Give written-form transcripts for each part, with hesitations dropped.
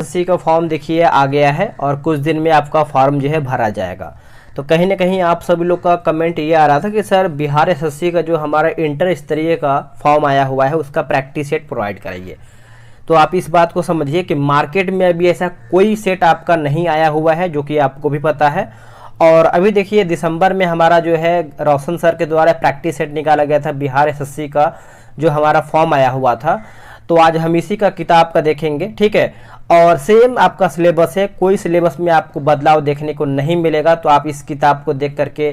SSC का form देखिए आ गया है और कुछ दिन में आपका फॉर्म जो है भरा जाएगा। तो कहीं ना कहीं आप सभी लोग का कमेंट ये आ रहा था कि सर बिहार एसएससी का जो हमारा इंटर स्तरीय का फॉर्म आया हुआ है उसका प्रैक्टिस सेट प्रोवाइड कराइए। तो आप इस बात को समझिए कि मार्केट में अभी ऐसा कोई सेट आपका नहीं आया हुआ है, जो कि आपको भी पता है। और अभी देखिए दिसंबर में हमारा जो है रोशन सर के द्वारा प्रैक्टिस सेट निकाला गया था बिहार एसएससी का, जो हमारा फॉर्म आया हुआ था। तो आज हम इसी का किताब का देखेंगे, ठीक है। और सेम आपका सिलेबस है, कोई सिलेबस में आपको बदलाव देखने को नहीं मिलेगा। तो आप इस किताब को देख करके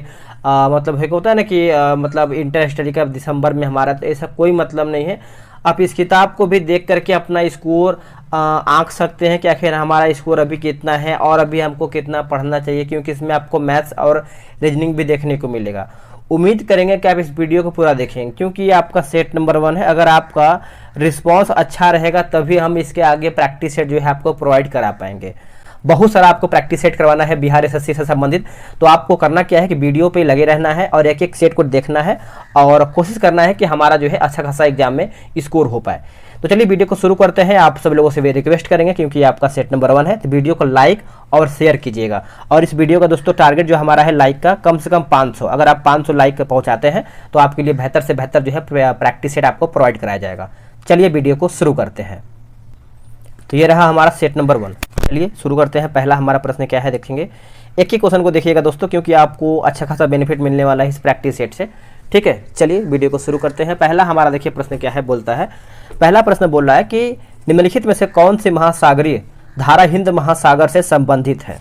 मतलब एक होता है ना कि मतलब इंटर स्टडी का दिसंबर में हमारा, तो ऐसा कोई मतलब नहीं है। आप इस किताब को भी देख करके अपना स्कोर आंक सकते हैं कि आखिर हमारा स्कोर अभी कितना है और अभी हमको कितना पढ़ना चाहिए, क्योंकि इसमें आपको मैथ्स और रीजनिंग भी देखने को मिलेगा। उम्मीद करेंगे कि आप इस वीडियो को पूरा देखेंगे, क्योंकि ये आपका सेट नंबर 1 है। अगर आपका रिस्पांस अच्छा रहेगा तभी हम इसके आगे प्रैक्टिस सेट जो है आपको प्रोवाइड करा पाएंगे। बहुत सारा आपको प्रैक्टिस सेट करवाना है बिहार एसएससी से संबंधित। तो आपको करना क्या है कि वीडियो पे लगे रहना है और एक एक सेट को देखना है और कोशिश करना है कि हमारा जो है अच्छा खासा एग्जाम में स्कोर हो पाए। तो चलिए वीडियो को शुरू करते हैं। आप सब लोगों से भी रिक्वेस्ट करेंगे, क्योंकि आपका सेट नंबर 1 है, तो वीडियो को लाइक और शेयर कीजिएगा। और इस वीडियो का दोस्तों टारगेट जो हमारा है लाइक का कम से कम 500। अगर आप 500 लाइक पहुंचाते हैं तो आपके लिए बेहतर से बेहतर जो है प्रैक्टिस सेट आपको प्रोवाइड कराया जाएगा। चलिए वीडियो को शुरू करते हैं। तो ये रहा हमारा सेट नंबर 1। चलिए शुरू करते हैं। पहला हमारा प्रश्न क्या है देखेंगे। एक ही क्वेश्चन को देखिएगा दोस्तों, क्योंकि आपको अच्छा खासा बेनिफिट मिलने वाला है इस प्रैक्टिस सेट से, ठीक है। चलिए वीडियो को शुरू करते हैं। पहला हमारा देखिए प्रश्न क्या है, बोलता है, पहला प्रश्न बोल रहा है कि निम्नलिखित में से कौन सी महासागरीय धारा हिंद महासागर से संबंधित है।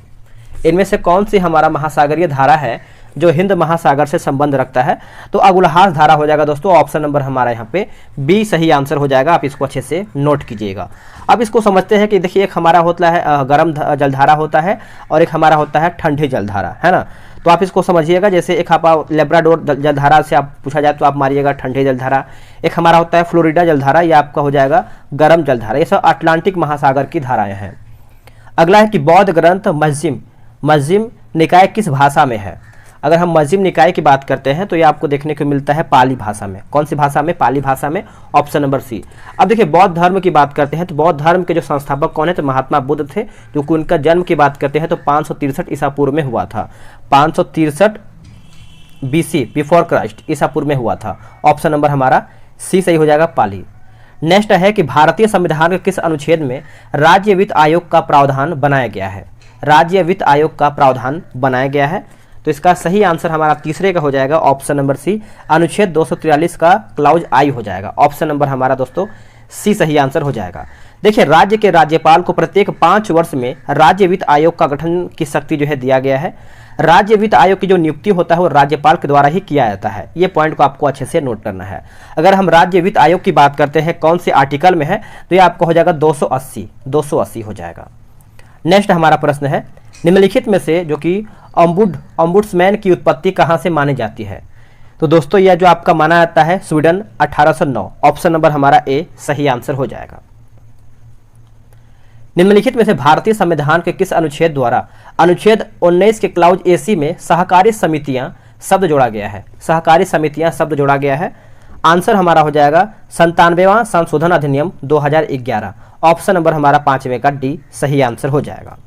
इनमें से कौन सी हमारा महासागरीय धारा है जो हिंद महासागर से संबंध रखता है। तो अगुलहास धारा हो जाएगा दोस्तों। ऑप्शन नंबर हमारा यहाँ पे बी सही आंसर हो जाएगा। आप इसको अच्छे से नोट कीजिएगा। अब इसको समझते हैं कि देखिए एक हमारा होता है गर्म जलधारा होता है और एक हमारा होता है ठंडी जलधारा, है ना। तो आप इसको समझिएगा। जैसे एक आप लेब्राडोर जलधारा से आप पूछा जाए तो आप मारिएगा ठंडी जलधारा। एक हमारा होता है फ्लोरिडा जलधारा, ये आपका हो जाएगा गर्म जलधारा। ये सब अटलांटिक महासागर की धाराएं हैं। अगला है कि बौद्ध ग्रंथ मज्जिम निकाय किस भाषा में है। अगर हम मज्जिम निकाय की बात करते हैं तो ये आपको देखने को मिलता है पाली भाषा में। कौन सी भाषा में? पाली भाषा में। Option number C. अब देखिए बौद्ध धर्म की बात करते हैं तो बौद्ध धर्म के जो संस्थापक कौन है, तो महात्मा बुद्ध थे, जो कि उनका जन्म की बात करते हैं तो 563 ईसा पूर्व में हुआ था। 563 BC बिफोर क्राइस्ट ईसा पूर्व में हुआ था। ऑप्शन नंबर हमारा सी सही हो जाएगा, पाली। नेक्स्ट है कि भारतीय संविधान के किस अनुच्छेद में राज्य वित्त आयोग का प्रावधान बनाया गया है। राज्य वित्त आयोग का प्रावधान बनाया गया है। तो इसका सही आंसर हमारा तीसरे का हो जाएगा, ऑप्शन नंबर सी, अनुच्छेद 243 का क्लाउज आई हो जाएगा। ऑप्शन नंबर हमारा दोस्तों सी सही आंसर हो जाएगा। देखिए राज्य के राज्यपाल को प्रत्येक 5 वर्ष में राज्य वित्त आयोग का गठन की शक्ति जो है दिया गया है। राज्य वित्त आयोग की जो नियुक्ति होता है वो राज्यपाल के द्वारा ही किया जाता है। ये पॉइंट को आपको अच्छे से नोट करना है। अगर हम राज्य वित्त आयोग की बात करते हैं कौन से आर्टिकल में है, तो ये आपका हो जाएगा 280 हो जाएगा। नेक्स्ट हमारा प्रश्न है, निम्नलिखित में से जो कि ओम्बुड्समैन की उत्पत्ति कहाँ से मानी जाती है। तो दोस्तों यह जो आपका माना जाता है स्वीडन 1809। ऑप्शन नंबर हमारा ए सही आंसर हो जाएगा। निम्नलिखित में से भारतीय संविधान के किस अनुच्छेद द्वारा अनुच्छेद 19 के क्लाउज AC में सहकारी समितियां शब्द जोड़ा गया है। सहकारी समितियां शब्द जोड़ा गया है। आंसर हमारा हो जाएगा 97वां संशोधन अधिनियम 2011। ऑप्शन नंबर हमारा 5वें का डी सही आंसर हो जाएगा।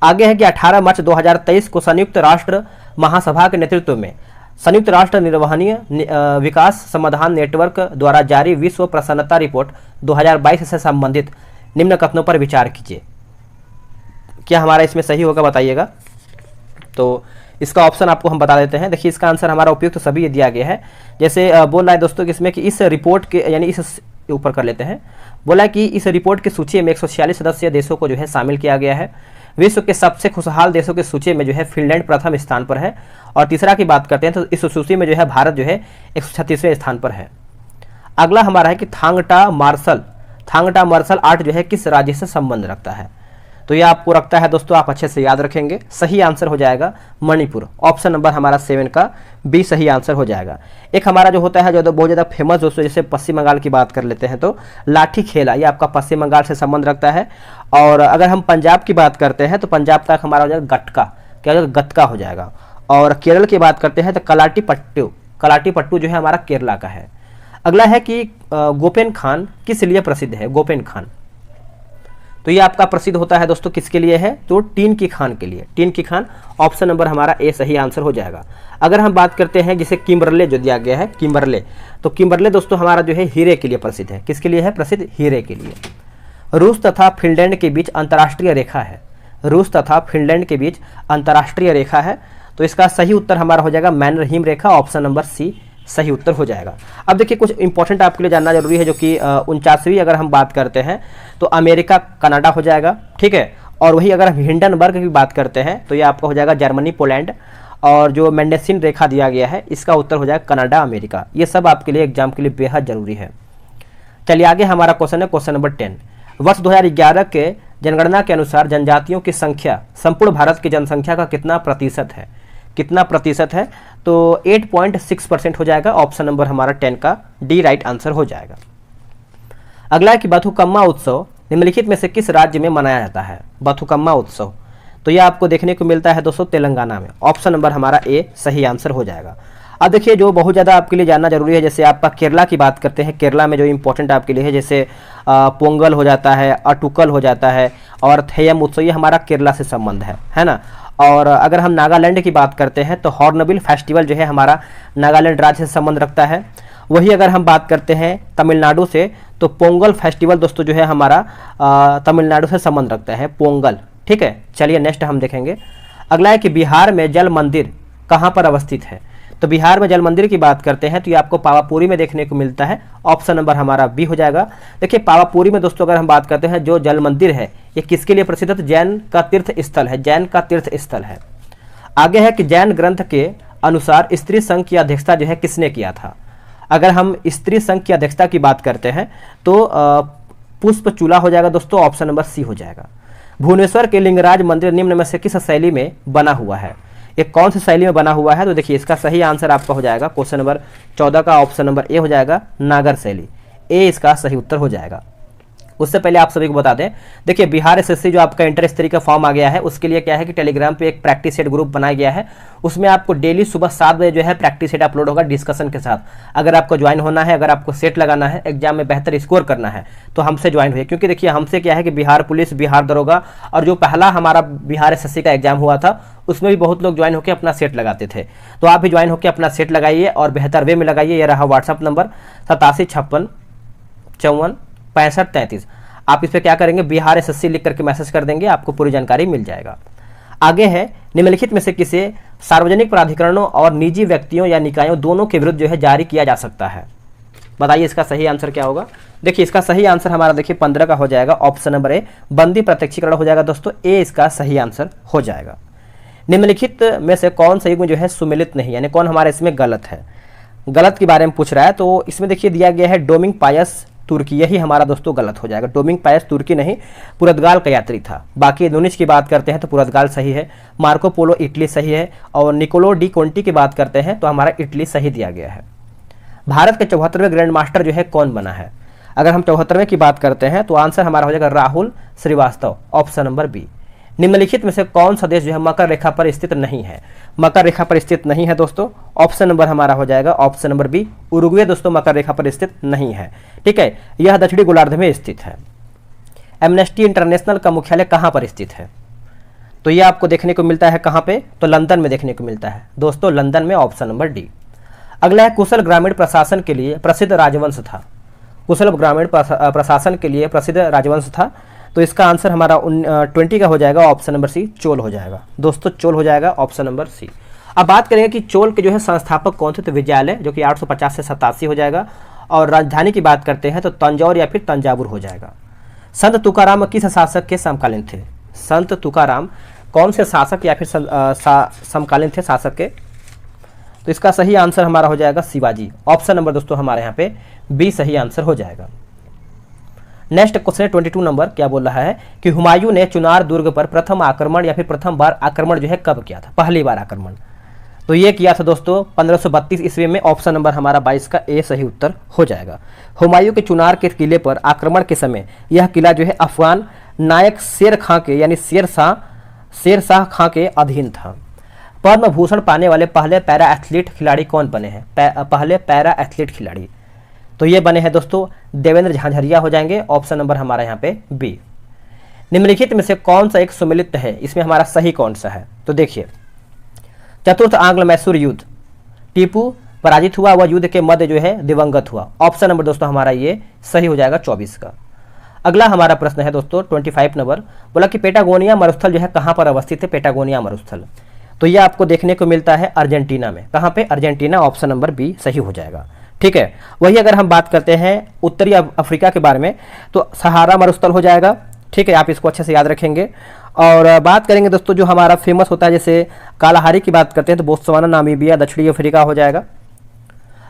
आगे है कि 18 मार्च 2023 को संयुक्त राष्ट्र महासभा के नेतृत्व में संयुक्त राष्ट्र निर्वहनीय विकास समाधान नेटवर्क द्वारा जारी विश्व प्रसन्नता रिपोर्ट 2022 से संबंधित निम्न कथनों पर विचार कीजिए। क्या हमारा इसमें सही होगा बताइएगा। तो इसका ऑप्शन आपको हम बता देते हैं। देखिए इसका आंसर हमारा उपयुक्त तो सभी दिया गया है। जैसे बोल रहा है दोस्तों कि इसमें कि इस रिपोर्ट के यानी इस ऊपर कर लेते हैं, बोला कि इस रिपोर्ट की सूची में 146 सदस्य देशों को जो है शामिल किया गया है। विश्व के सबसे खुशहाल देशों की सूची में जो है फिनलैंड प्रथम स्थान पर है। और तीसरा की बात करते हैं तो इस सूची में जो है भारत जो है 136वें स्थान पर है। अगला हमारा है कि थांगटा मार्शल आर्ट जो है किस राज्य से संबंध रखता है। तो ये आपको रखता है दोस्तों, आप अच्छे से याद रखेंगे। सही आंसर हो जाएगा मणिपुर। ऑप्शन नंबर हमारा 7 का बी सही आंसर हो जाएगा। एक हमारा जो होता है जो बहुत ज़्यादा फेमस दोस्तों, जैसे पश्चिम बंगाल की बात कर लेते हैं तो लाठी खेला, ये आपका पश्चिम बंगाल से संबंध रखता है। और अगर हम पंजाब की बात करते हैं तो पंजाब का हमारा हो जाएगा गटका, क्या हो जाएगा गतका हो जाएगा। और केरल की बात करते हैं तो कलाटी पट्टू जो है हमारा केरला का है। अगला है कि गोपेन खान किस लिए प्रसिद्ध है। गोपेन खान तो ये आपका प्रसिद्ध होता है दोस्तों किसके लिए है, तो टीन की खान के लिए, टीन की खान। ऑप्शन नंबर हमारा ए सही आंसर हो जाएगा। अगर हम बात करते हैं जैसे किम्बरले जो दिया गया है, किम्बरले, तो किम्बरले दोस्तों हमारा जो है हीरे के लिए प्रसिद्ध है। किसके लिए है प्रसिद्ध, हीरे के लिए। रूस तथा फिनलैंड के बीच अंतर्राष्ट्रीय रेखा है, रूस तथा फिनलैंड के बीच अंतर्राष्ट्रीय रेखा है, तो इसका सही उत्तर हमारा हो जाएगा मैनरहीम रेखा, ऑप्शन नंबर सी सही उत्तर हो जाएगा। अब देखिए कुछ इंपॉर्टेंट आपके लिए जानना जरूरी है, जो कि 49वीं अगर हम बात करते हैं तो अमेरिका कनाडा हो जाएगा, ठीक है। और वही अगर हम हिंडनबर्ग की बात करते हैं तो ये आपका हो जाएगा जर्मनी पोलैंड। और जो मेंडेसिन रेखा दिया गया है इसका उत्तर हो जाएगा कनाडा अमेरिका। ये सब आपके लिए एग्जाम के लिए बेहद जरूरी है। चलिए आगे हमारा क्वेश्चन है क्वेश्चन नंबर 10। वर्ष 2011 के जनगणना के अनुसार जनजातियों की संख्या संपूर्ण भारत की जनसंख्या का कितना प्रतिशत है, कितना प्रतिशत है, तो 8.6% हो जाएगा। ऑप्शन नंबर हमारा 10 का डी राइट आंसर हो जाएगा। अगला है कि बथुकम्मा उत्सव निम्नलिखित में से किस राज्य में मनाया जाता है। बथुकम्मा उत्सव, तो यह आपको देखने को मिलता है दोस्तों तेलंगाना में। ऑप्शन नंबर हमारा ए सही आंसर हो जाएगा। अब देखिए जो बहुत ज़्यादा आपके लिए जानना जरूरी है, जैसे आपका केरला की बात करते हैं, केरला में जो इंपॉर्टेंट आपके लिए है जैसे पोंगल हो जाता है, अटुकल हो जाता है और थेयम उत्सव, ये हमारा केरला से संबंध है ना। और अगर हम नागालैंड की बात करते हैं तो हॉर्नबिल फेस्टिवल जो है हमारा नागालैंड राज्य से संबंध रखता है। वही अगर हम बात करते हैं तमिलनाडु से तो पोंगल फेस्टिवल दोस्तों जो है हमारा तमिलनाडु से संबंध रखता है, पोंगल, ठीक है। चलिए नेक्स्ट हम देखेंगे। अगला है कि बिहार में जल मंदिर कहाँ पर अवस्थित है। तो बिहार में जल मंदिर की बात करते हैं तो ये आपको पावापुरी में देखने को मिलता है। ऑप्शन नंबर हमारा बी हो जाएगा। देखिए पावापुरी में दोस्तों अगर हम बात करते हैं जो जल मंदिर है ये किसके लिए प्रसिद्ध है, तो जैन का तीर्थ स्थल है, जैन का तीर्थ स्थल है। आगे है कि जैन ग्रंथ के अनुसार स्त्री संघ की अध्यक्षता जो है किसने किया था। अगर हम स्त्री संघ की अध्यक्षता की बात करते हैं तो पुष्पचूला हो जाएगा दोस्तों, ऑप्शन नंबर सी हो जाएगा। भुवनेश्वर के लिंगराज मंदिर निम्न में से किस शैली में बना हुआ है, ये कौन सी शैली में बना हुआ है, तो देखिए इसका सही आंसर आपका हो जाएगा क्वेश्चन नंबर 14 का ऑप्शन नंबर ए हो जाएगा, नागर शैली, ए इसका सही उत्तर हो जाएगा। उससे पहले आप सभी को बता दें, देखिए बिहार एसएससी जो आपका इंटर स्तरीय का फॉर्म आ गया है उसके लिए क्या है कि टेलीग्राम पे एक प्रैक्टिस सेट ग्रुप बनाया गया है। उसमें आपको डेली सुबह 7 बजे जो है प्रैक्टिस सेट अपलोड होगा डिस्कशन के साथ। अगर आपको ज्वाइन होना है, अगर आपको सेट लगाना है, एग्जाम में बेहतर स्कोर करना है तो हमसे ज्वाइन हुए, क्योंकि देखिए हमसे क्या है कि बिहार पुलिस, बिहार दरोगा और जो पहला हमारा बिहार एसएससी का एग्जाम हुआ था उसमें भी बहुत लोग ज्वाइन होकर अपना सेट लगाते थे। तो आप भी ज्वाइन होकर अपना सेट लगाइए और बेहतर वे में लगाइए। यह रहा व्हाट्सअप नंबर 8756546533। आप इस पर क्या करेंगे, बिहार एसएससी लिख करके मैसेज कर देंगे, आपको पूरी जानकारी मिल जाएगा। आगे है निम्नलिखित में से किसे सार्वजनिक प्राधिकरणों और निजी व्यक्तियों या निकायों दोनों के विरुद्ध जो है जारी किया जा सकता है। बताइए इसका सही आंसर क्या होगा। देखिए इसका सही आंसर हमारा देखिए 15 का हो जाएगा, ऑप्शन नंबर ए बंदी प्रत्यक्षीकरण हो जाएगा दोस्तों, ए इसका सही आंसर हो जाएगा। निम्नलिखित में से कौन सा युग्म जो है सुमेलित नहीं, यानी कौन हमारा इसमें गलत है, गलत के बारे में पूछ रहा है। तो इसमें देखिए दिया गया है डोमिंग पायस तुर्की, यही हमारा दोस्तों गलत हो जाएगा। डोमिंग पायस तुर्की नहीं, पुर्तगाल का यात्री था। बाकी नूनिच की बात करते हैं तो पुर्तगाल सही है, मार्को पोलो इटली सही है, और निकोलो डी कोंटी की बात करते हैं तो हमारा इटली सही दिया गया है। भारत के 74वें ग्रैंड मास्टर जो है कौन बना है। अगर हम 74वें की बात करते हैं तो आंसर हमारा हो जाएगा Rahul Shrivastava, option number B. निम्नलिखित में से कौन सा देश जो है मकर रेखा पर स्थित नहीं है, मकर रेखा पर स्थित नहीं है दोस्तों, ऑप्शन नंबर हमारा हो जाएगा ऑप्शन नंबर बी, उरुग्वे दोस्तों मकर रेखा पर स्थित नहीं है, ठीक है। यह दक्षिणी गोलार्ध में स्थित है। एमनेस्टी इंटरनेशनल का मुख्यालय कहाँ पर स्थित है, तो यह आपको देखने को मिलता है कहाँ पे, तो लंदन में देखने को मिलता है दोस्तों, लंदन में, ऑप्शन नंबर डी। अगला है कुशल ग्रामीण प्रशासन के लिए प्रसिद्ध राजवंश था, कुशल ग्रामीण प्रशासन के लिए प्रसिद्ध राजवंश था, तो इसका आंसर हमारा 20 का हो जाएगा, ऑप्शन नंबर सी चोल हो जाएगा दोस्तों, चोल हो जाएगा ऑप्शन नंबर सी। अब बात करेंगे कि चोल के जो है संस्थापक कौन थे, तो विजयालय जो कि 850 से 87 हो जाएगा, और राजधानी की बात करते हैं तो तंजौर या फिर तंजावुर हो जाएगा। संत तुकाराम किस शासक के समकालीन थे, संत तुकाराम कौन से शासक या फिर समकालीन थे शासक के, तो इसका सही आंसर हमारा हो जाएगा शिवाजी, ऑप्शन नंबर दोस्तों हमारे यहाँ पे बी सही आंसर हो जाएगा। नेक्स्ट क्वेश्चन 22 नंबर क्या बोल रहा है कि हुमायूं ने चुनार दुर्ग पर प्रथम आक्रमण या फिर प्रथम बार आक्रमण जो है कब किया था, पहली बार आक्रमण, तो ये किया था दोस्तों 1532 ईस्वी में, ऑप्शन नंबर हमारा 22 का ए सही उत्तर हो जाएगा। हुमायूं के चुनार के किले पर आक्रमण के समय यह किला जो है अफगान नायक शेर खां के यानी शेरशाह खां के अधीन था। पद्म भूषण पाने वाले पहले पैरा एथलीट खिलाड़ी कौन बने हैं, पहले पैरा एथलीट खिलाड़ी, तो ये बने हैं दोस्तों देवेंद्र झांझरिया हो जाएंगे, ऑप्शन नंबर हमारा यहाँ पे बी। निम्नलिखित में से कौन सा एक सुमेलित है, इसमें हमारा सही कौन सा है? तो देखिए, चतुर्थ आंग्ल मैसूर युद्ध, टीपू पराजित हुआ, वह युद्ध के मध्य जो है दिवंगत हुआ। ऑप्शन नंबर दोस्तों हमारा ये सही हो जाएगा 24 का। अगला हमारा प्रश्न है दोस्तों 25 नंबर, बोला कि पेटागोनिया मरुस्थल जो है कहाँ पर अवस्थित है? पेटागोनिया मरुस्थल, तो ये आपको देखने को मिलता है अर्जेंटीना में। कहाँ पे? अर्जेंटीना। ऑप्शन नंबर बी सही हो जाएगा। ठीक है, वही अगर हम बात करते हैं उत्तरी अफ्रीका के बारे में तो सहारा मरुस्थल हो जाएगा। ठीक है, आप इसको अच्छे से याद रखेंगे। और बात करेंगे दोस्तों जो हमारा फेमस होता है, जैसे कालाहारी की बात करते हैं तो बोत्सवाना, नामीबिया, दक्षिणी अफ्रीका हो जाएगा।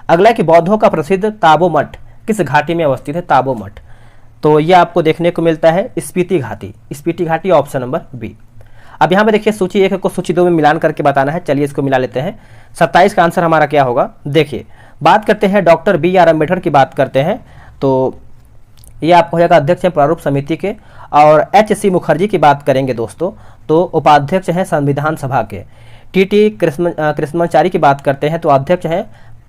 अगला है कि बौद्धों का प्रसिद्ध ताबो मठ किस घाटी में अवस्थित है? ताबो मठ, तो ये आपको देखने को मिलता है स्पीति घाटी। स्पीति घाटी ऑप्शन नंबर बी। अब यहाँ पे देखिए सूची 1 को सूची 2 में मिलान करके बताना है। चलिए इसको मिला लेते हैं। 27 का आंसर हमारा क्या होगा? देखिए, बात करते हैं डॉक्टर बी आर अम्बेडकर की बात करते हैं तो ये आपको हो जाएगा अध्यक्ष हैं प्रारूप समिति के। और एच.सी. मुखर्जी की बात करेंगे दोस्तों तो उपाध्यक्ष हैं संविधान सभा के। टी.टी. कृष्णमाचारी की बात करते हैं तो अध्यक्ष हैं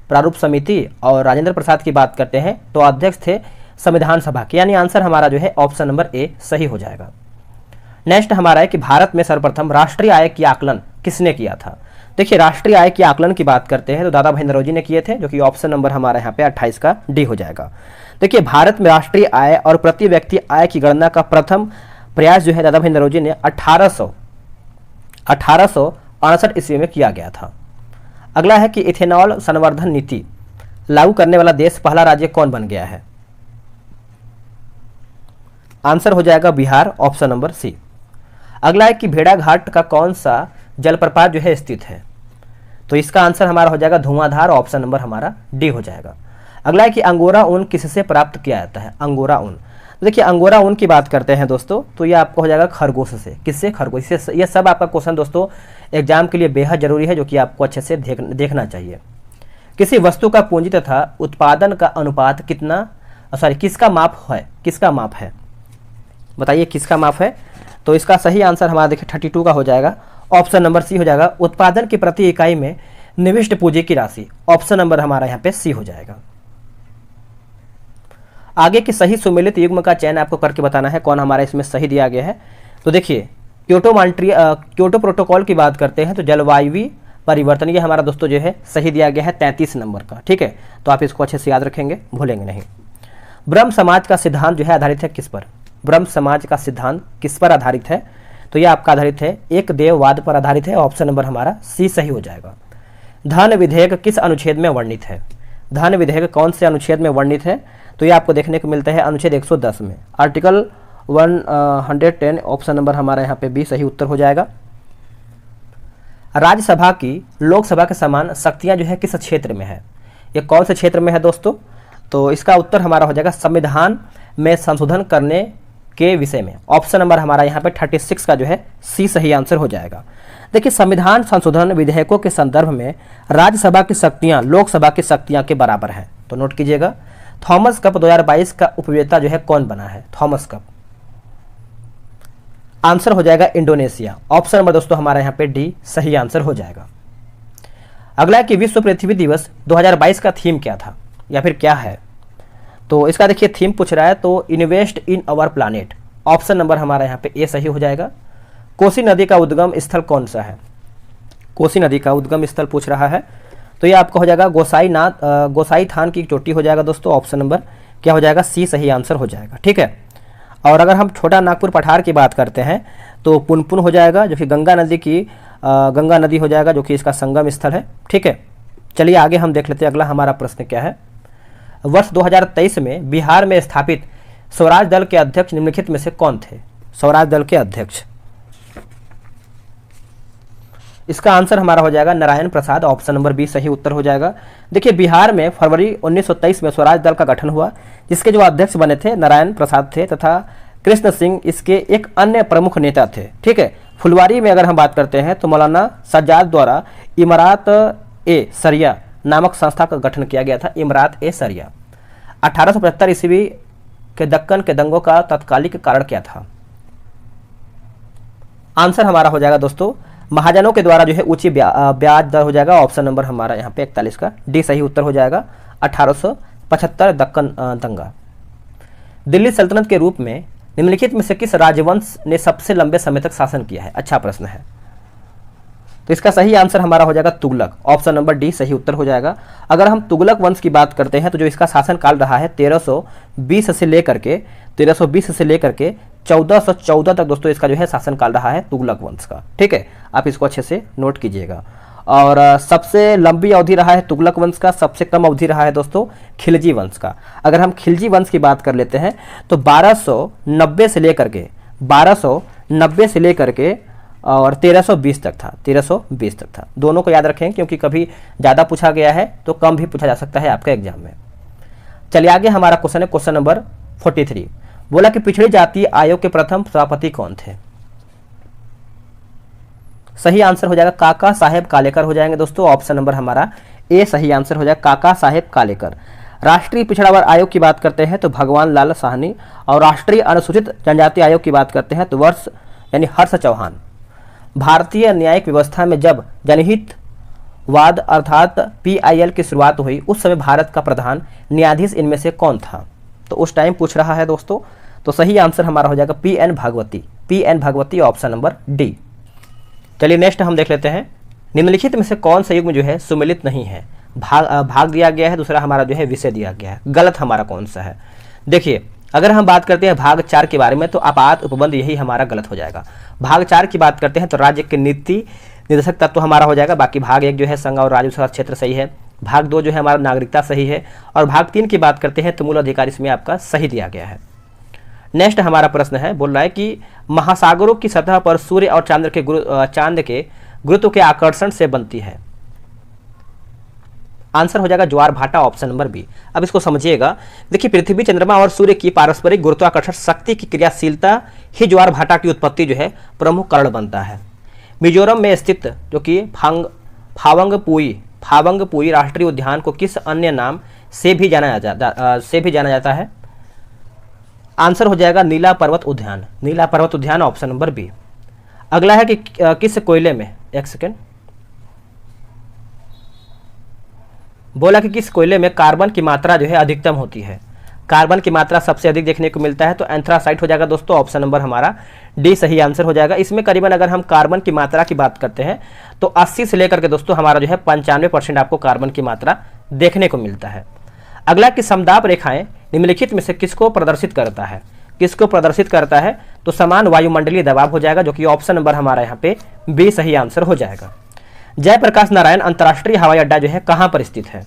प्रारूप समिति। और राजेंद्र प्रसाद की बात करते हैं तो अध्यक्ष थे संविधान सभा के। यानी आंसर हमारा जो है ऑप्शन नंबर ए सही हो जाएगा। नेक्स्ट हमारा है कि भारत में सर्वप्रथम राष्ट्रीय आय की आकलन किसने किया था? देखिए, राष्ट्रीय आय की आकलन की बात करते हैं तो दादा भाई नौरोजी ने किए थे, जो कि ऑप्शन नंबर हमारा यहाँ पे 28 का डी हो जाएगा। देखिए, भारत में राष्ट्रीय आय और प्रति व्यक्ति आय की गणना का प्रथम प्रयास जो है दादा भाई नौरोजी ने 1868 ईस्वी में किया गया था। अगला है कि इथेनॉल संवर्धन नीति लागू करने वाला देश पहला राज्य कौन बन गया है? आंसर हो जाएगा बिहार। Option number C. अगला है कि भेड़ाघाट का कौन सा जलप्रपात जो है स्थित है? तो इसका आंसर हमारा हो जाएगा धुआंधार। ऑप्शन नंबर हमारा डी हो जाएगा। अगला है कि अंगोरा ऊन किससे प्राप्त किया जाता है? अंगोरा ऊन, तो देखिए अंगोरा ऊन की बात करते हैं दोस्तों तो ये आपको हो जाएगा खरगोश से। किससे? खरगोश से। ये सब आपका क्वेश्चन दोस्तों एग्जाम के लिए बेहद जरूरी है, जो कि आपको अच्छे से देखना चाहिए। किसी वस्तु का पूंजी तथा उत्पादन का अनुपात किसका माप है? किसका माप है बताइए, किसका माप है? तो इसका सही आंसर हमारा देखिए 32 का हो जाएगा। ऑप्शन नंबर सी हो जाएगा। उत्पादन की प्रति इकाई में निविष्ट पूंजी की राशि। ऑप्शन नंबर हमारा यहाँ पे सी हो जाएगा। आगे के सही सुमेलित युग्म का चयन आपको करके बताना है, कौन हमारा इसमें सही दिया गया है। तो देखिए, क्योटो प्रोटोकॉल की बात करते हैं तो जलवायु परिवर्तन, ये हमारा दोस्तों जो है सही दिया गया है 33 नंबर का। ठीक है, तो आप इसको अच्छे से याद रखेंगे, भूलेंगे नहीं। ब्रह्म समाज का सिद्धांत जो है आधारित है किस पर? ब्रह्म समाज का सिद्धांत किस पर आधारित है? तो ये आपका आधारित है एक देववाद पर आधारित है। ऑप्शन नंबर हमारा सी सही हो जाएगा। धन विधेयक किस अनुच्छेद में वर्णित है? धन विधेयक कौन से अनुच्छेद में वर्णित है? तो ये आपको देखने को मिलता है अनुच्छेद 110 में, आर्टिकल 110। ऑप्शन नंबर हमारा यहाँ पे बी सही उत्तर हो जाएगा। राज्यसभा की लोकसभा के समान शक्तियां जो है किस क्षेत्र में है? ये कौन से क्षेत्र में है दोस्तों? तो इसका उत्तर हमारा हो जाएगा संविधान में संशोधन करने के विषय में। ऑप्शन नंबर हमारा यहाँ पे 36 का जो है सी सही आंसर हो जाएगा। देखिए, संविधान संशोधन विधेयकों के संदर्भ में राज्यसभा की शक्तियां लोकसभा की शक्तियां के बराबर हैं। तो नोट कीजिएगा। थॉमस कप 2022 का उपविजेता जो है कौन बना है? Thomas cup. आंसर हो जाएगा इंडोनेशिया। ऑप्शन नंबर दोस्तों हमारा यहाँ पे डी सही आंसर हो जाएगा। अगला है कि विश्व पृथ्वी दिवस 2022 का थीम क्या था या फिर क्या है? तो इसका देखिए थीम पूछ रहा है तो invest in our planet. Option number हमारा यहाँ पे ए सही हो जाएगा। कोसी नदी का उद्गम स्थल कौन सा है? कोसी नदी का उद्गम स्थल पूछ रहा है तो ये आपका हो जाएगा गोसाई थान की चोटी हो जाएगा दोस्तों। ऑप्शन नंबर क्या हो जाएगा? सी सही आंसर हो जाएगा। ठीक है, और अगर हम छोटा नागपुर पठार की बात करते हैं तो पुनपुन हो जाएगा, जो कि गंगा नदी हो जाएगा, जो कि इसका संगम स्थल है। ठीक है, चलिए आगे हम देख लेते हैं। अगला हमारा प्रश्न क्या है? वर्ष 2023 में बिहार में स्थापित स्वराज दल के अध्यक्ष निम्नलिखित में से कौन थे? स्वराज दल के अध्यक्ष, इसका आंसर हमारा हो जाएगा Narayan Prasad. Option number B सही उत्तर हो जाएगा। देखिए, बिहार में फरवरी 1923 में स्वराज दल का गठन हुआ, जिसके जो अध्यक्ष बने थे नारायण प्रसाद थे तथा कृष्ण सिंह इसके एक अन्य प्रमुख नेता थे। ठीक है, फुलवारी में अगर हम बात करते हैं तो मौलाना सज्जाद द्वारा इमारत ए सरिया नामक संस्था का गठन किया गया था। इमारत ए सरिया। 1875 ईस्वी के दक्कन के दंगों का तत्कालिक कारण क्या था? आंसर हमारा हो जाएगा दोस्तों महाजनों के द्वारा जो है ऊंची ब्याज दर हो जाएगा। ऑप्शन नंबर हमारा यहाँ पे 41 का डी सही उत्तर हो जाएगा। 1875 दक्कन दंगा। दिल्ली सल्तनत के रूप में निम्नलिखित में से किस राजवंश ने सबसे लंबे समय तक शासन किया है? अच्छा प्रश्न है। तो इसका सही आंसर हमारा हो जाएगा तुगलक। ऑप्शन नंबर डी सही उत्तर हो जाएगा। अगर हम तुगलक वंश की बात करते हैं तो जो इसका शासन काल रहा है 1320 से लेकर के 1414 तक दोस्तों इसका जो है शासन काल रहा है तुगलक वंश का। ठीक है, आप इसको अच्छे से नोट कीजिएगा। और सबसे लंबी अवधि रहा है तुगलक वंश का, सबसे कम अवधि रहा है दोस्तों खिलजी वंश का। अगर हम खिलजी वंश की बात कर लेते हैं तो 1290 से लेकर के और 1320 तक था, 1320 तक था। दोनों को याद रखें क्योंकि कभी ज़्यादा पूछा गया है तो कम भी पूछा जा सकता है आपका एग्जाम में। चलिए आगे हमारा क्वेश्चन है, क्वेश्चन नंबर 43। बोला कि पिछड़ी जाति आयोग के प्रथम सभापति कौन थे? सही आंसर हो जाएगा काका साहेब कालेकर हो जाएंगे दोस्तों। ऑप्शन नंबर हमारा ए सही आंसर हो जाएगा, काका साहेब कालेकर। राष्ट्रीय पिछड़ा वर्ग आयोग की बात करते हैं तो भगवान लाल साहनी, और राष्ट्रीय अनुसूचित जनजाति आयोग की बात करते हैं तो हर्ष चौहान। भारतीय न्यायिक व्यवस्था में जब जनहितवाद अर्थात PIL की शुरुआत हुई उस समय भारत का प्रधान न्यायाधीश इनमें से कौन था? तो उस टाइम पूछ रहा है दोस्तों। तो सही आंसर हमारा हो जाएगा PN भागवती, ऑप्शन नंबर डी। चलिए नेक्स्ट हम देख लेते हैं, निम्नलिखित में से कौन सा युग्म जो है सुमिलित नहीं है? भाग दिया गया है, दूसरा हमारा जो है विषय दिया गया है। गलत हमारा कौन सा है? देखिए अगर हम बात करते हैं भाग 4 के बारे में तो आपात उपबंध यही हमारा गलत हो जाएगा। भाग 4 की बात करते हैं तो राज्य के नीति निर्देशक तत्व हमारा हो जाएगा। बाकी भाग 1 जो है संघ और राज्य विकास क्षेत्र सही है। भाग 2 जो है हमारा नागरिकता सही है। और भाग 3 की बात करते हैं तो मूल अधिकार इसमें आपका सही दिया गया है। नेक्स्ट हमारा प्रश्न है, बोल रहा है कि महासागरों की सतह पर सूर्य और चांद के गुरुत्व के आकर्षण से बनती है। आंसर हो जाएगा ज्वार भाटा, ऑप्शन नंबर बी। अब इसको समझिएगा। देखिए पृथ्वी, चंद्रमा और सूर्य की पारस्परिक गुरुत्वाकर्षण शक्ति की क्रियाशीलता ही ज्वार भाटा की उत्पत्ति जो है प्रमुख कारण बनता है। मिजोरम में स्थित जो कि फावंगपुई राष्ट्रीय उद्यान को किस अन्य नाम से भी जाना जाता है? आंसर हो जाएगा नीला पर्वत उद्यान, ऑप्शन नंबर बी। अगला है कि किस कोयले में, एक सेकेंड, बोला कि किस कोयले में कार्बन की मात्रा जो है अधिकतम होती है? कार्बन की मात्रा सबसे अधिक देखने को मिलता है तो एंथ्रासाइट हो जाएगा दोस्तों। ऑप्शन नंबर हमारा डी सही आंसर हो जाएगा। इसमें करीबन अगर हम कार्बन की मात्रा की बात करते हैं तो 80 से लेकर के दोस्तों हमारा जो है 95% आपको कार्बन की मात्रा देखने को मिलता है। अगला कि समदाब रेखाएं निम्नलिखित में से किसको प्रदर्शित करता है? तो समान वायुमंडलीय दबाव हो जाएगा, जो कि ऑप्शन नंबर हमारा यहाँ पे बी सही आंसर हो जाएगा। जयप्रकाश नारायण अंतर्राष्ट्रीय हवाई अड्डा जो है कहाँ पर स्थित है?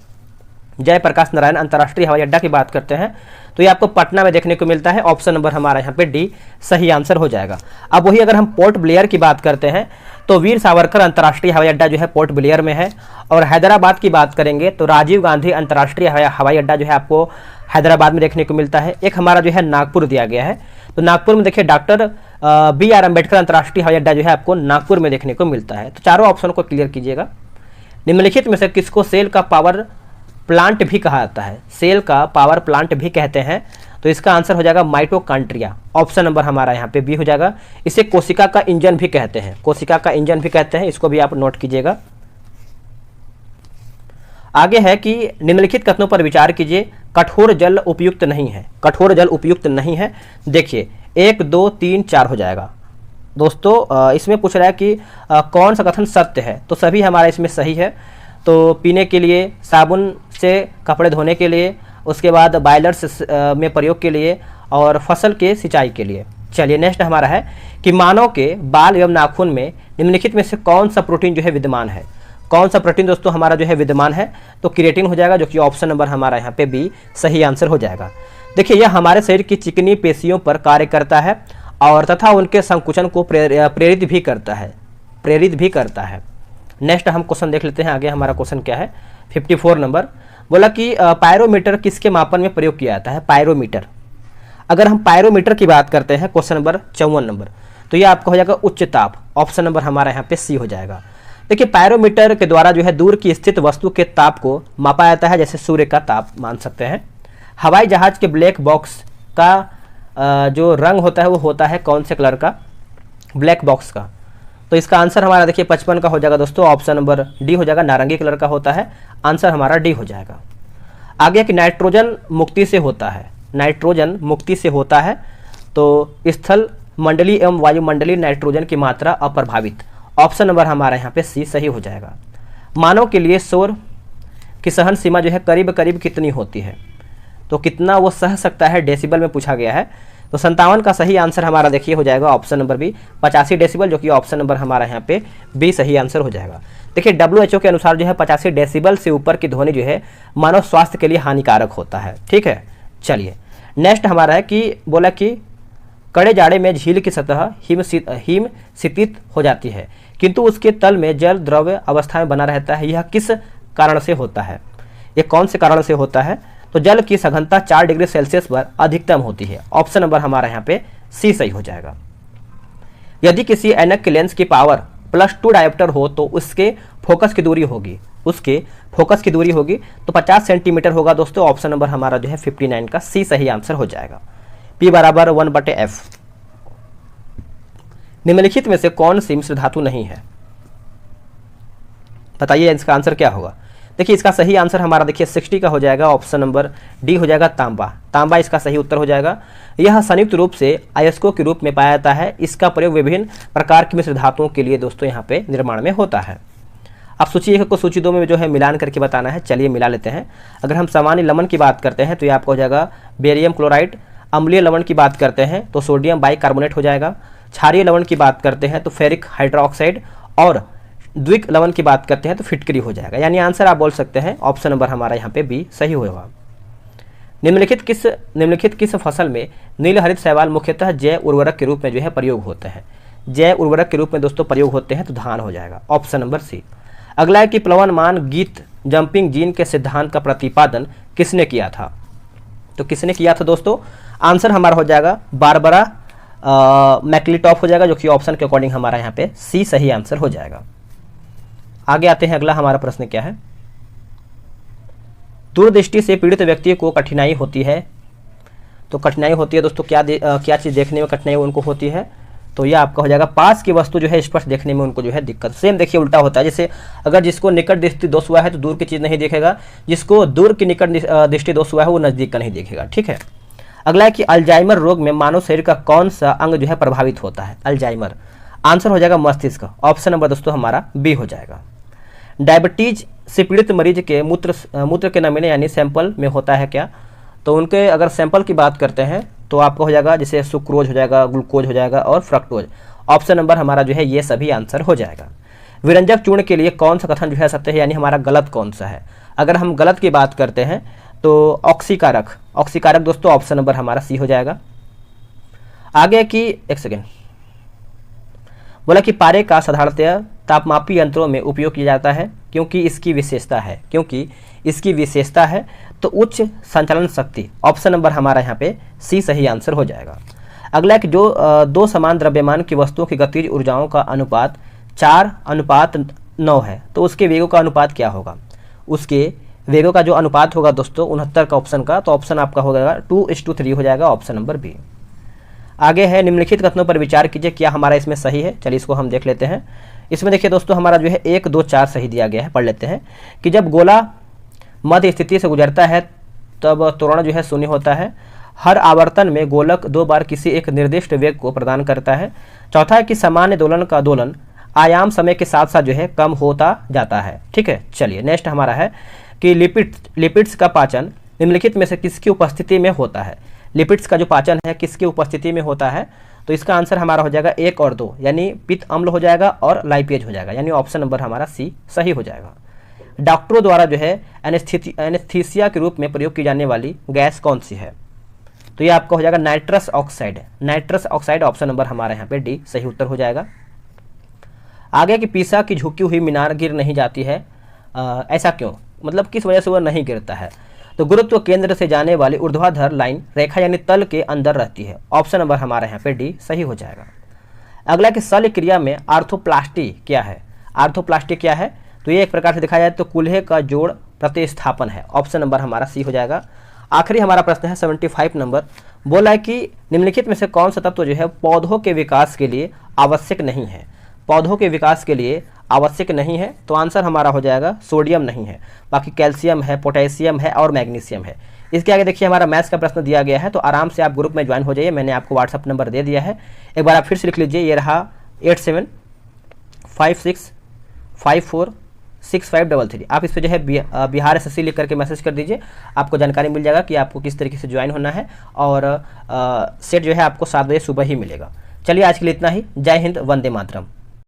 जयप्रकाश नारायण अंतर्राष्ट्रीय हवाई अड्डा की बात करते हैं तो ये आपको पटना में देखने को मिलता है। ऑप्शन नंबर हमारा यहाँ पे डी सही आंसर हो जाएगा। अब वही अगर हम पोर्ट ब्लेयर की बात करते हैं तो वीर सावरकर अंतर्राष्ट्रीय हवाई अड्डा जो है पोर्ट ब्लेयर में है। और हैदराबाद की बात करेंगे तो राजीव गांधी अंतर्राष्ट्रीय हवाई अड्डा जो है आपको हैदराबाद में देखने को मिलता है। एक हमारा जो है नागपुर दिया गया है, तो नागपुर में देखिए डॉक्टर BR अम्बेडकर अंतर्राष्ट्रीय हवाई अड्डा जो है आपको नागपुर में देखने को मिलता है। तो चारों ऑप्शन को क्लियर कीजिएगा। निम्नलिखित में से किसको सेल का पावर प्लांट भी कहा जाता है? सेल का पावर प्लांट भी कहते हैं तो इसका आंसर हो जाएगा माइटोकॉन्ड्रिया। ऑप्शन नंबर हमारा यहाँ पे बी हो जाएगा। इसे कोशिका का इंजन भी कहते हैं, इसको भी आप नोट कीजिएगा। आगे है कि निम्नलिखित कथनों पर विचार कीजिए। कठोर जल उपयुक्त नहीं है। देखिए 1 2 3 4 हो जाएगा दोस्तों। इसमें पूछ रहा है कि कौन सा कथन सत्य है? तो सभी हमारा इसमें सही है। तो पीने के लिए, साबुन से कपड़े धोने के लिए, उसके बाद बॉयलर्स में प्रयोग के लिए और फसल के सिंचाई के लिए। चलिए नेक्स्ट हमारा है कि मानव के बाल एवं नाखून में निम्नलिखित में से कौन सा प्रोटीन जो है विद्यमान है? कौन सा प्रोटीन दोस्तों हमारा जो है विद्यमान है? तो केराटिन हो जाएगा, जो कि ऑप्शन नंबर हमारा यहाँ पे बी सही आंसर हो जाएगा। देखिए यह हमारे शरीर की चिकनी पेशियों पर कार्य करता है और तथा उनके संकुचन को प्रेरित भी करता है। नेक्स्ट हम क्वेश्चन देख लेते हैं। आगे हमारा क्वेश्चन क्या है, 54 नंबर। बोला कि पायरोमीटर किसके मापन में प्रयोग किया जाता है? पायरोमीटर, अगर हम पायरोमीटर की बात करते हैं क्वेश्चन नंबर 54 नंबर, तो ये आपका हो जाएगा उच्च ताप। ऑप्शन नंबर हमारा यहाँ पे सी हो जाएगा। देखिए पायरोमीटर के द्वारा जो है दूर की स्थित वस्तु के ताप को मापा जाता है, जैसे सूर्य का ताप मान सकते हैं। हवाई जहाज के ब्लैक बॉक्स का जो रंग होता है वो होता है कौन से कलर का? ब्लैक बॉक्स का। तो इसका आंसर हमारा देखिए 55 का हो जाएगा दोस्तों। ऑप्शन नंबर डी हो जाएगा, नारंगी कलर का होता है। आंसर हमारा डी हो जाएगा। आगे कि नाइट्रोजन मुक्ति से होता है, तो स्थल मंडलीय एवं वायुमंडलीय नाइट्रोजन की मात्रा अप्रभावित। ऑप्शन नंबर हमारा यहाँ पे सी सही हो जाएगा। मानव के लिए शोर की सहन सीमा जो है करीब करीब कितनी होती है, तो कितना वो सह सकता है डेसिबल में पूछा गया है। तो 57 का सही आंसर हमारा देखिए हो जाएगा ऑप्शन नंबर बी 85 डेसिबल, जो कि ऑप्शन नंबर हमारा यहाँ पे बी सही आंसर हो जाएगा। देखिए WHO के अनुसार जो है 85 डेसिबल से ऊपर की ध्वनि जो है मानव स्वास्थ्य के लिए हानिकारक होता है। ठीक है, चलिए नेक्स्ट हमारा है कि बोला कि कड़े जाड़े में झील की सतह हिम शीतित हो जाती है किंतु उसके तल में जल द्रव्य अवस्था में बना रहता है, यह किस कारण से होता है? ये कौन से कारण से होता है? तो जल की सघनता 4 डिग्री सेल्सियस पर अधिकतम होती है। ऑप्शन नंबर हमारा यहाँ पे सी सही हो जाएगा। यदि किसी ऐनक के लेंस की पावर +2 डायोप्टर हो तो उसके फोकस की दूरी होगी तो 50 सेंटीमीटर होगा दोस्तों। ऑप्शन नंबर हमारा जो है 59 का सी सही आंसर हो जाएगा। P बराबर 1/f। निम्नलिखित में से कौन सी मिश्र धातु नहीं है? बताइए इसका आंसर क्या होगा। देखिए इसका सही आंसर हमारा देखिए 60 का हो जाएगा। ऑप्शन नंबर डी हो जाएगा तांबा इसका सही उत्तर हो जाएगा। यह संयुक्त रूप से अयस्कों के रूप में पाया जाता है। इसका प्रयोग विभिन्न प्रकार की मिश्र धातुओं के लिए दोस्तों यहाँ पे निर्माण में होता है। अब सूची 1 को सूची 2 में जो है मिलान करके बताना है। चलिए मिला लेते हैं। अगर हम सामान्य लवण की बात करते हैं तो ये आपका हो जाएगा बेरियम क्लोराइड। अम्लीय लवण की बात करते हैं तो सोडियम बाइकार्बोनेट हो जाएगा। क्षारीय लवण की बात करते हैं तो फेरिक हाइड्रोक्साइड और द्विक लवण की बात करते हैं तो फिटकरी हो जाएगा। यानी आंसर आप बोल सकते हैं ऑप्शन नंबर हमारा यहाँ पे बी सही होगा। निम्नलिखित किस फसल में नील हरित शैवाल मुख्यतः जैव उर्वरक के रूप में जो है प्रयोग होते हैं? जैव उर्वरक के रूप में दोस्तों प्रयोग होते हैं तो धान हो जाएगा। Option number C. अगला है कि प्लवनमान गीत जंपिंग जीन के सिद्धांत का प्रतिपादन किसने किया था? तो किसने किया था दोस्तों? आंसर हमारा हो जाएगा बारबरा मैक्लिटॉफ हो जाएगा, जो कि ऑप्शन के अकॉर्डिंग हमारा यहाँ पे सी सही आंसर हो जाएगा। आगे आते हैं। अगला हमारा प्रश्न क्या है? दूरदृष्टि से पीड़ित व्यक्ति को कठिनाई होती है। तो कठिनाई होती है दोस्तों क्या चीज़ देखने में कठिनाई उनको होती है? तो यह आपका हो जाएगा पास की वस्तु जो है स्पष्ट देखने में उनको जो है दिक्कत। सेम देखिए उल्टा होता है। जैसे अगर जिसको निकट दृष्टि दोष हुआ है तो दूर की चीज़ नहीं देखेगा, जिसको दूर की निकट दृष्टि दोष हुआ है वो नज़दीक का नहीं देखेगा। ठीक है। अगला है कि अल्जाइमर रोग में मानव शरीर का कौन सा अंग जो है प्रभावित होता है? अल्जाइमर आंसर हो जाएगा मस्तिष्क। ऑप्शन नंबर दोस्तों हमारा बी हो जाएगा। डायबिटीज से पीड़ित मरीज के मूत्र के नमूने यानी सैंपल में होता है क्या? तो उनके अगर सैंपल की बात करते हैं तो आपका हो जाएगा जैसे सुक्रोज हो जाएगा, ग्लूकोज हो जाएगा और फ्रक्टोज। ऑप्शन नंबर हमारा जो है ये सभी आंसर हो जाएगा। विरंजक चूर्ण के लिए कौन सा कथन जो है सत्य है, यानी हमारा गलत कौन सा है? अगर हम गलत की बात करते हैं तो ऑक्सीकारक दोस्तों ऑप्शन नंबर हमारा सी हो जाएगा। आगे की एक सेकेंड बोला कि पारे का साधारणतया तापमापी यंत्रों में उपयोग किया जाता है क्योंकि इसकी विशेषता है तो उच्च संचालन शक्ति। ऑप्शन नंबर हमारा यहाँ पे सी सही आंसर हो जाएगा। अगला कि जो दो समान द्रव्यमान की वस्तुओं की गतिज ऊर्जाओं का अनुपात 4:9 है तो उसके वेगों का अनुपात क्या होगा? उसके वेगों का जो अनुपात होगा दोस्तों 69 का ऑप्शन का, तो ऑप्शन आपका हो जाएगा 2:3 हो जाएगा। Option number B. आगे है निम्नलिखित कथनों पर विचार कीजिए, क्या हमारा इसमें सही है? चलिए इसको हम देख लेते हैं। इसमें देखिए दोस्तों हमारा जो है 1, 2, 4 सही दिया गया है। पढ़ लेते हैं कि जब गोला मध्य स्थिति से गुजरता है तब त्वरण जो है शून्य होता है। हर आवर्तन में गोलक 2 बार किसी एक निर्दिष्ट वेग को प्रदान करता है। चौथा है कि सामान्य दोलन का दोलन आयाम समय के साथ साथ जो है कम होता जाता है। ठीक है। चलिए नेक्स्ट हमारा है कि लिपिड्स का पाचन निम्नलिखित में से किसकी उपस्थिति में होता है? लिपिड्स का जो पाचन है किसकी उपस्थिति में होता है? तो इसका आंसर हमारा हो जाएगा 1 और 2, यानी पित्त अम्ल हो जाएगा और लाइपेज हो जाएगा, यानी ऑप्शन नंबर हमारा सी सही हो जाएगा। डॉक्टरों द्वारा जो है एनेस्थीसिया के रूप में प्रयोग की जाने वाली गैस कौन सी है? तो ये आपका हो जाएगा नाइट्रस ऑक्साइड। ऑप्शन नंबर हमारा यहाँ पे डी सही उत्तर हो जाएगा। आगे कि पीसा की झुकी हुई मीनार गिर नहीं जाती है, ऐसा क्यों? मतलब किस वजह से वह नहीं गिरता है? तो गुरुत्व केंद्र से जाने वाली ऊर्ध्वाधर लाइन रेखा यानी तल के अंदर रहती है। ऑप्शन नंबर हमारा यहाँ पे डी सही हो जाएगा। अगला कि शल्य क्रिया में आर्थोप्लास्टी क्या है? आर्थोप्लास्टी क्या है? तो ये एक प्रकार से देखा जाए तो कूल्हे का जोड़ प्रतिस्थापन है। ऑप्शन नंबर हमारा सी हो जाएगा। आखिरी हमारा प्रश्न है 75 नंबर। बोला है कि निम्नलिखित में से कौन सा तत्व जो है पौधों के विकास के लिए आवश्यक नहीं है? पौधों के विकास के लिए आवश्यक नहीं है तो आंसर हमारा हो जाएगा सोडियम नहीं है, बाकी कैल्शियम है, पोटेशियम है और मैग्नीशियम है। इसके आगे देखिए हमारा मैथ्स का प्रश्न दिया गया है, तो आराम से आप ग्रुप में ज्वाइन हो जाइए। मैंने आपको व्हाट्सअप नंबर दे दिया है, एक बार आप फिर से लिख लीजिए। ये रहा 8756546533। आप इस पर जो है बिहार एसएससी लिख करके मैसेज कर दीजिए, आपको जानकारी मिल जाएगा कि आपको किस तरीके से ज्वाइन होना है, और सेट जो है आपको 7 बजे सुबह ही मिलेगा। चलिए आज के लिए इतना ही। जय हिंद, वंदे मातरम।